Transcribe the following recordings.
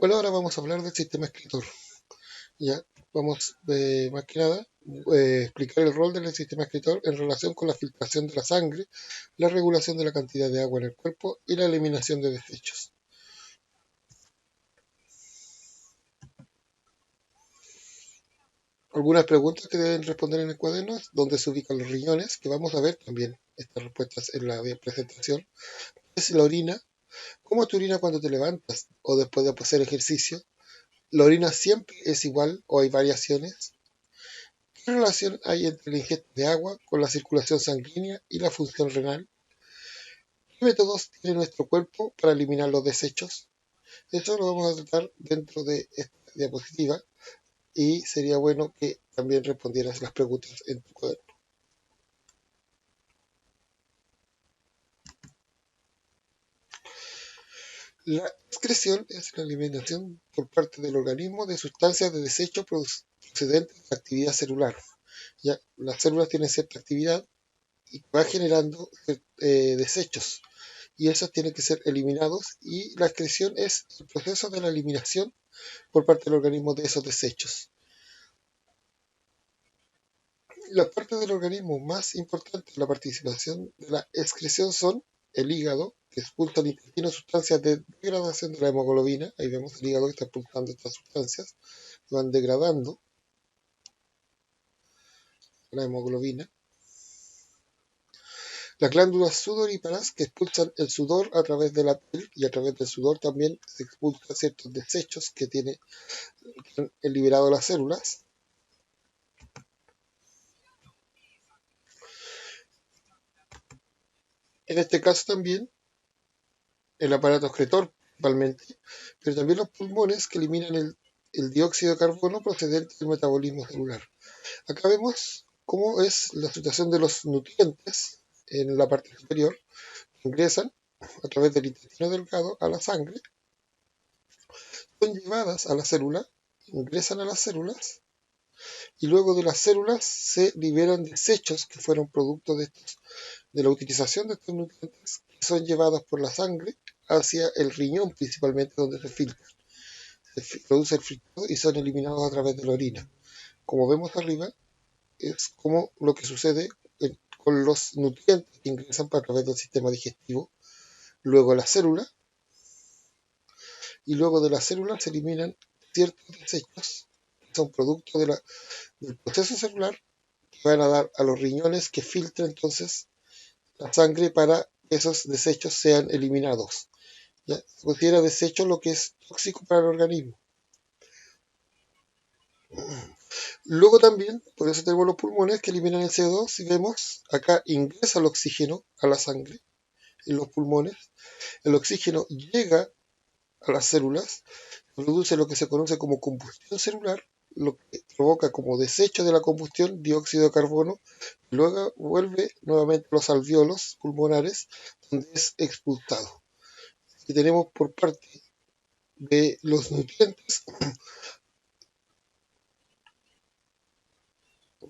Bueno, ahora vamos a hablar del sistema excretor. Ya vamos, más que nada, explicar el rol del sistema excretor en relación con la filtración de la sangre, la regulación de la cantidad de agua en el cuerpo y la eliminación de desechos. Algunas preguntas que deben responder en el cuaderno, dónde se ubican los riñones, que vamos a ver también estas respuestas en la presentación. Es la orina, cómo te orina cuando te levantas o después de hacer ejercicio. La orina siempre es igual o hay variaciones. ¿Qué relación hay entre la ingesta de agua con la circulación sanguínea y la función renal? ¿Qué métodos tiene nuestro cuerpo para eliminar los desechos? Eso lo vamos a tratar dentro de esta diapositiva y sería bueno que también respondieras las preguntas en tu cuaderno. La excreción es la eliminación por parte del organismo de sustancias de desecho procedentes de la actividad celular. Ya, las células tienen cierta actividad y va generando desechos y esos tienen que ser eliminados y la excreción es el proceso de la eliminación por parte del organismo de esos desechos. Las partes del organismo más importantes en la participación de la excreción son el hígado, que expulsa al intestino sustancias de degradación de la hemoglobina. Ahí vemos el hígado que está expulsando estas sustancias, que van degradando la hemoglobina. Las glándulas sudoríparas que expulsan el sudor a través de la piel y a través del sudor también se expulsan ciertos desechos que han liberado las células. En este caso también el aparato excretor principalmente, pero también los pulmones que eliminan el dióxido de carbono procedente del metabolismo celular. Acá vemos cómo es la situación de los nutrientes en la parte superior, que ingresan a través del intestino delgado a la sangre, son llevadas a la célula, ingresan a las células y luego de las células se liberan desechos que fueron producto de la utilización de estos nutrientes, que son llevados por la sangre hacia el riñón principalmente, donde se filtran. Se produce el filtrado y son eliminados a través de la orina. Como vemos arriba, es como lo que sucede con los nutrientes que ingresan a través del sistema digestivo, luego a la célula, y luego de la célula se eliminan ciertos desechos que son producto del proceso celular que van a dar a los riñones que filtran entonces la sangre para que esos desechos sean eliminados. ¿Ya? Se considera desecho lo que es tóxico para el organismo. Luego también, por eso tenemos los pulmones que eliminan el CO2. Si vemos, acá ingresa el oxígeno a la sangre en los pulmones. El oxígeno llega a las células, produce lo que se conoce como combustión celular, lo que provoca como desecho de la combustión dióxido de carbono, y luego vuelve nuevamente a los alvéolos pulmonares, donde es expulsado. Y tenemos por parte de los nutrientes,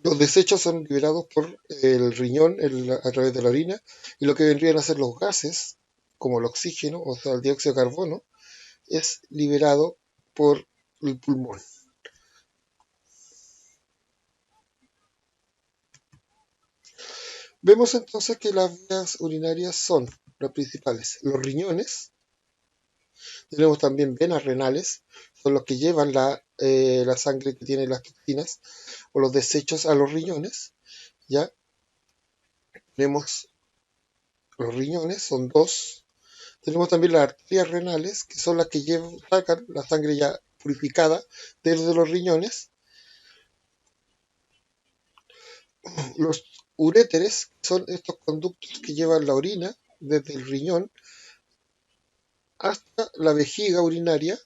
los desechos son liberados por el riñón a través de la orina, y lo que vendrían a ser los gases, como el oxígeno, o sea, el dióxido de carbono, es liberado por el pulmón. Vemos entonces que las vías urinarias son las principales: los riñones, tenemos también venas renales, son los que llevan la sangre que tiene las toxinas o los desechos a los riñones. Ya tenemos los riñones, son dos. Tenemos también las arterias renales, que son las que sacan la sangre ya purificada desde los riñones. Los uréteres, que son estos conductos que llevan la orina desde el riñón hasta la vejiga urinaria,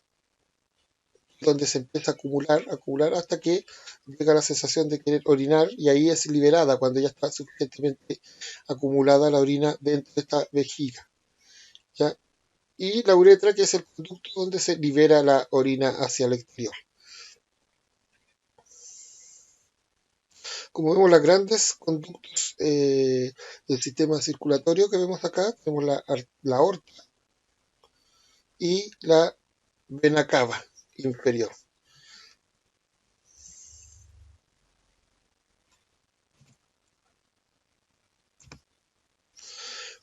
donde se empieza a acumular hasta que llega la sensación de querer orinar y ahí es liberada cuando ya está suficientemente acumulada la orina dentro de esta vejiga. ¿Ya? Y la uretra, que es el conducto donde se libera la orina hacia el exterior. Como vemos, los grandes conductos del sistema circulatorio que vemos acá, tenemos la aorta y la vena cava inferior.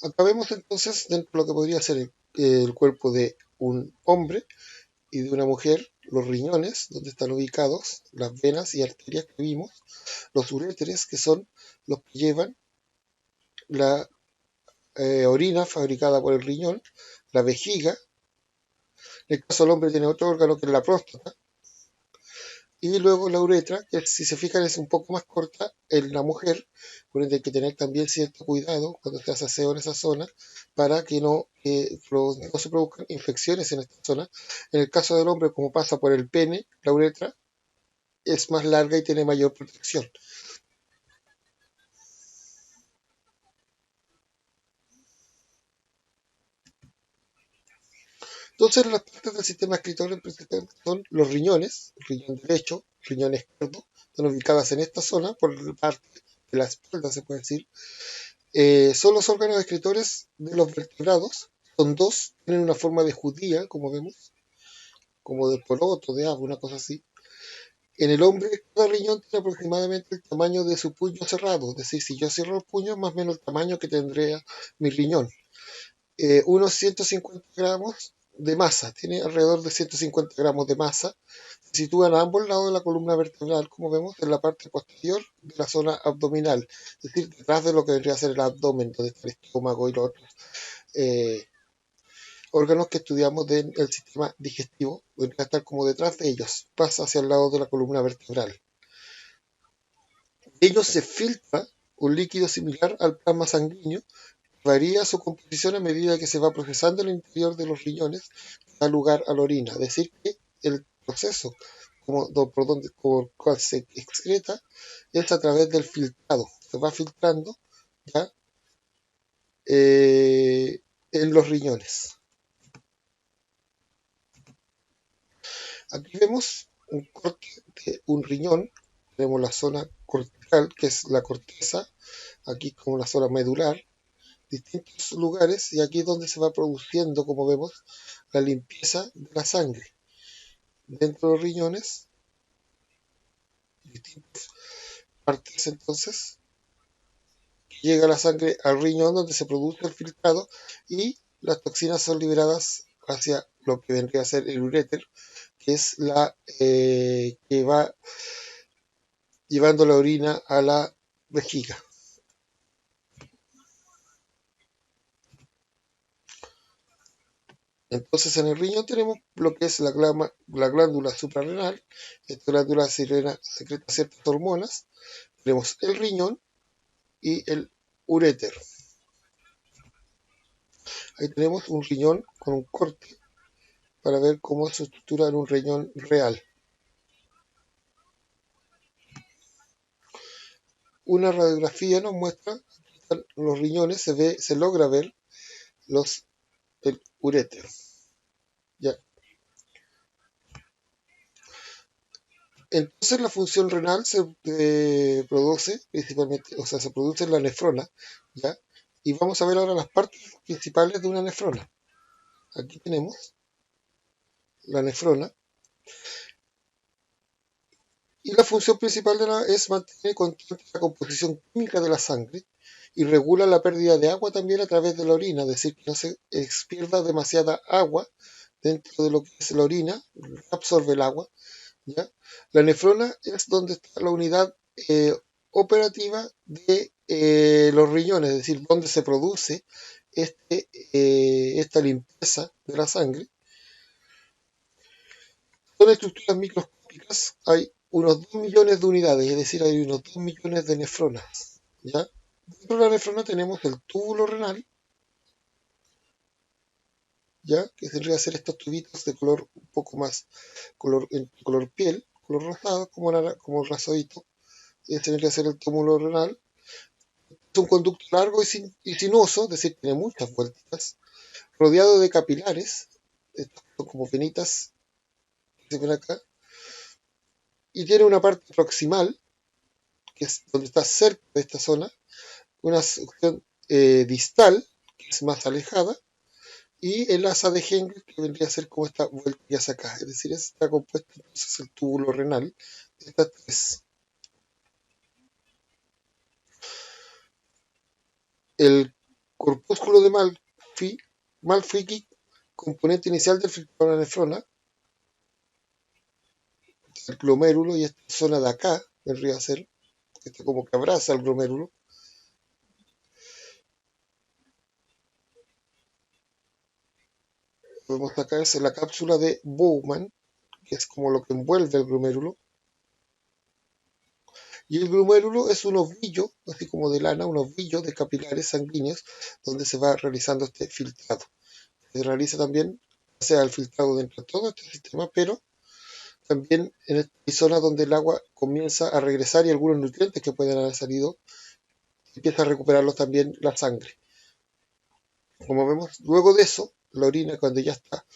Acá vemos entonces dentro de lo que podría ser el cuerpo de un hombre y de una mujer, los riñones, donde están ubicados, las venas y arterias que vimos, los uréteres, que son los que llevan la orina fabricada por el riñón, la vejiga, en el caso del hombre tiene otro órgano que es la próstata, y luego la uretra, que si se fijan es un poco más corta en la mujer, por ende hay que tener también cierto cuidado cuando se hace aseo en esa zona para que no se produzcan infecciones en esta zona. En el caso del hombre, como pasa por el pene, la uretra es más larga y tiene mayor protección. Entonces, las partes del sistema excretor son los riñones, riñón derecho, riñón izquierdo, están ubicadas en esta zona, por parte de la espalda, se puede decir. Son los órganos excretores de los vertebrados, son dos, tienen una forma de judía, como vemos, como de poroto, de ave, una cosa así. En el hombre, cada riñón tiene aproximadamente el tamaño de su puño cerrado, es decir, si yo cierro el puño, más o menos el tamaño que tendría mi riñón. Unos 150 gramos de masa, tiene alrededor de 150 gramos de masa, se sitúan a ambos lados de la columna vertebral, como vemos, en la parte posterior de la zona abdominal, es decir, detrás de lo que vendría a ser el abdomen, donde está el estómago y los otros eh, órganos que estudiamos del sistema digestivo, vendría a estar como detrás de ellos, pasa hacia el lado de la columna vertebral. De ellos se filtra un líquido similar al plasma sanguíneo. Varía su composición a medida que se va procesando el interior de los riñones, da lugar a la orina. Es decir, que el proceso por el cual se excreta es a través del filtrado. Se va filtrando ya en los riñones. Aquí vemos un corte de un riñón. Tenemos la zona cortical, que es la corteza, aquí como la zona medular, distintos lugares, y aquí es donde se va produciendo, como vemos, la limpieza de la sangre. Dentro de los riñones, distintas partes entonces, llega la sangre al riñón donde se produce el filtrado y las toxinas son liberadas hacia lo que vendría a ser el uréter, que es la que va llevando la orina a la vejiga. Entonces en el riñón tenemos lo que es la glándula suprarrenal. Esta glándula secreta ciertas hormonas. Tenemos el riñón y el uréter. Ahí tenemos un riñón con un corte para ver cómo se estructura en un riñón real. Una radiografía nos muestra los riñones, se logra ver el uréter. ¿Ya? Entonces la función renal se produce principalmente, o sea, se produce en la nefrona, ¿ya? Y vamos a ver ahora las partes principales de una nefrona. Aquí tenemos la nefrona. Y la función principal es mantener constante la composición química de la sangre y regula la pérdida de agua también a través de la orina, es decir, que no se expierda demasiada agua dentro de lo que es la orina, absorbe el agua. ¿Ya? La nefrona es donde está la unidad operativa de los riñones, es decir, donde se produce esta limpieza de la sangre. Son estructuras microscópicas, hay unos 2 millones de unidades, es decir, hay unos 2 millones de nefronas. ¿Ya? Dentro de la nefrona tenemos el túbulo renal, ¿ya? Que tendría que ser estos tubitos de color un poco más color piel, color rosado, como rasadito. Ese tendría que ser el túbulo renal. Es un conducto largo y sinuoso, es decir, tiene muchas vueltas, rodeado de capilares, estos son como venitas que se ven acá, y tiene una parte proximal, que es donde está cerca de esta zona, una sección distal, que es más alejada, y el asa de Henle, que vendría a ser como esta vuelta que hace acá. Es decir, está compuesto entonces el túbulo renal de estas tres. El corpúsculo de Malfy, componente inicial del filtrado de la nefrona, el glomérulo y esta zona de acá vendría a ser, este como que abraza el glomérulo. Vemos acá es la cápsula de Bowman, que es como lo que envuelve el glomérulo. Y el glomérulo es un ovillo, así como de lana, un ovillo de capilares sanguíneos donde se va realizando este filtrado. Se realiza también, o sea, el filtrado dentro de todo este sistema, pero también en esta zona donde el agua comienza a regresar y algunos nutrientes que pueden haber salido, empieza a recuperarlos también la sangre. Como vemos, luego de eso, la orina cuando ya está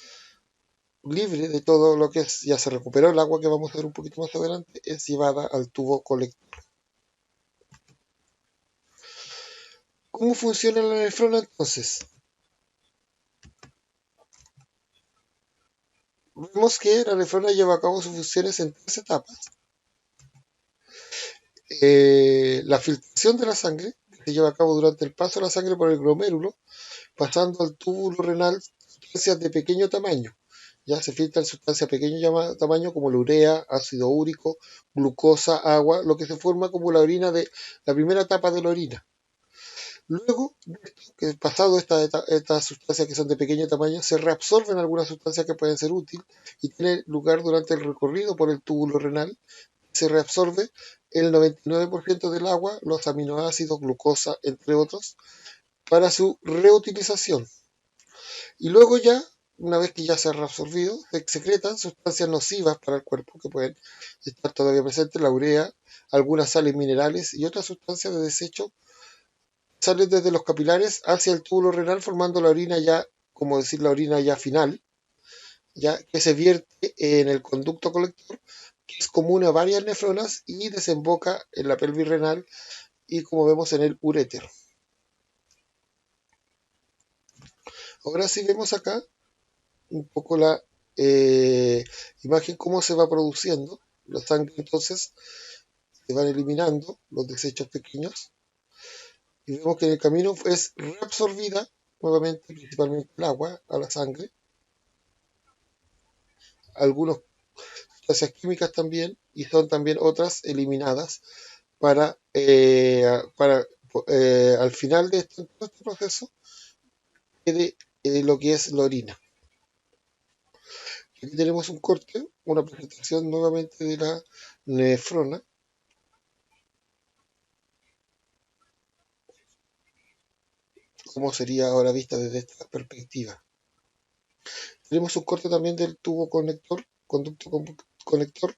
libre de todo lo que es, ya se recuperó el agua que vamos a ver un poquito más adelante, es llevada al tubo colector. ¿Cómo funciona la nefrona entonces? Vemos que la nefrona lleva a cabo sus funciones en tres etapas. La filtración de la sangre, que se lleva a cabo durante el paso de la sangre por el glomérulo, pasando al túbulo renal sustancias de pequeño tamaño. Ya se filtran sustancias de pequeño tamaño como la urea, ácido úrico, glucosa, agua, lo que se forma como la orina de la primera etapa de la orina. Luego, que pasado estas sustancias que son de pequeño tamaño, se reabsorben algunas sustancias que pueden ser útiles y tiene lugar durante el recorrido por el túbulo renal. Se reabsorbe el 99% del agua, los aminoácidos, glucosa, entre otros, para su reutilización. Y luego ya, una vez que ya se ha reabsorbido, se secretan sustancias nocivas para el cuerpo que pueden estar todavía presentes, la urea, algunas sales minerales y otras sustancias de desecho salen desde los capilares hacia el túbulo renal formando la orina ya, como decir, la orina ya final, ya que se vierte en el conducto colector, que es común a varias nefronas y desemboca en la pelvis renal y como vemos en el uréter. Ahora sí vemos acá un poco la imagen cómo se va produciendo. La sangre entonces se van eliminando los desechos pequeños y vemos que en el camino es reabsorbida nuevamente principalmente el agua a la sangre, algunas sustancias químicas también y son también otras eliminadas para al final de este proceso quede lo que es la orina. Aquí tenemos un corte, una presentación nuevamente de la nefrona. Cómo sería ahora vista desde esta perspectiva. Tenemos un corte también del tubo conducto conector,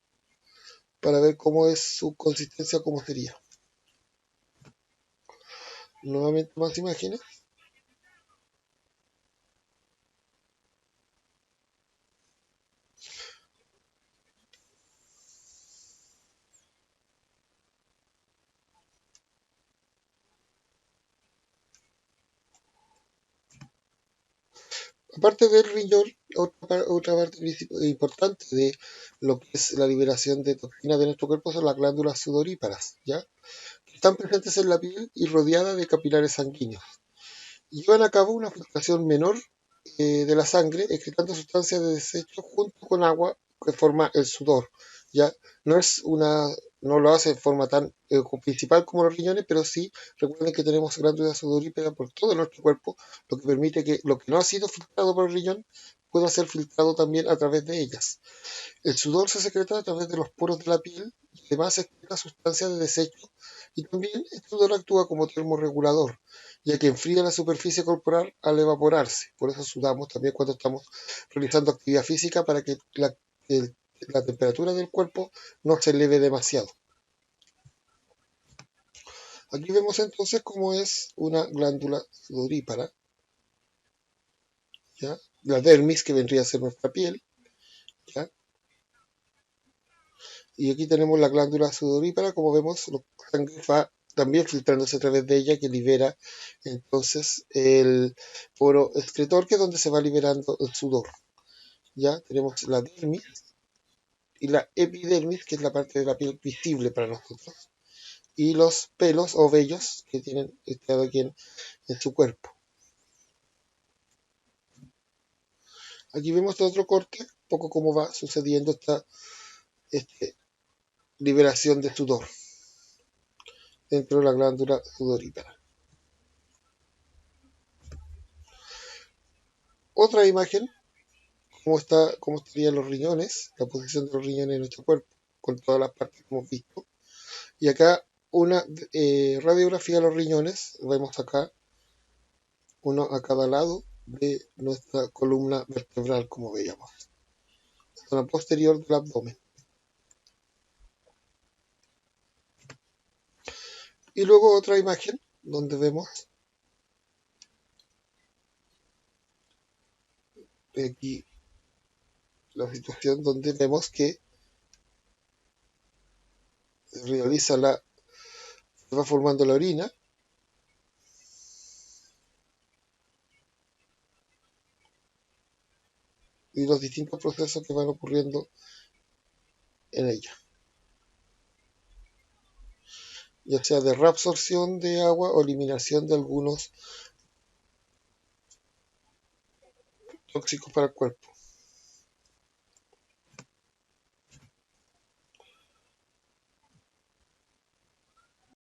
para ver cómo es su consistencia, cómo sería. Nuevamente más imágenes. Aparte del riñón, otra parte importante de lo que es la liberación de toxinas de nuestro cuerpo son las glándulas sudoríparas, ¿ya? Que están presentes en la piel y rodeadas de capilares sanguíneos. Y llevan a cabo una filtración menor de la sangre, excretando sustancias de desecho junto con agua que forma el sudor. Ya no es una, no lo hace de forma tan principal como los riñones, pero sí recuerden que tenemos glándulas sudoríparas por todo nuestro cuerpo, lo que permite que lo que no ha sido filtrado por el riñón pueda ser filtrado también a través de ellas. El sudor se secreta a través de los poros de la piel y además excreta sustancias de desecho y también el sudor actúa como termorregulador, ya que enfría la superficie corporal al evaporarse. Por eso sudamos también cuando estamos realizando actividad física para que la temperatura del cuerpo no se eleve demasiado. Aquí vemos entonces cómo es una glándula sudorípara, ¿ya? La dermis, que vendría a ser nuestra piel, ¿ya? Y aquí tenemos la glándula sudorípara, como vemos, la sangre va también filtrándose a través de ella, que libera entonces el poro excretor, que es donde se va liberando el sudor. Ya tenemos la dermis y la epidermis, que es la parte de la piel visible para nosotros, y los pelos o vellos que tienen cada quien en su cuerpo. Aquí vemos otro corte, un poco cómo va sucediendo esta liberación de sudor dentro de la glándula sudorípara. Otra imagen, cómo estarían los riñones, la posición de los riñones en nuestro cuerpo, con todas las partes que hemos visto. Y acá una radiografía de los riñones, vemos acá uno a cada lado de nuestra columna vertebral, como veíamos, la zona posterior del abdomen. Y luego otra imagen donde vemos aquí la situación donde vemos que se va formando la orina y los distintos procesos que van ocurriendo en ella, ya sea de reabsorción de agua o eliminación de algunos tóxicos para el cuerpo.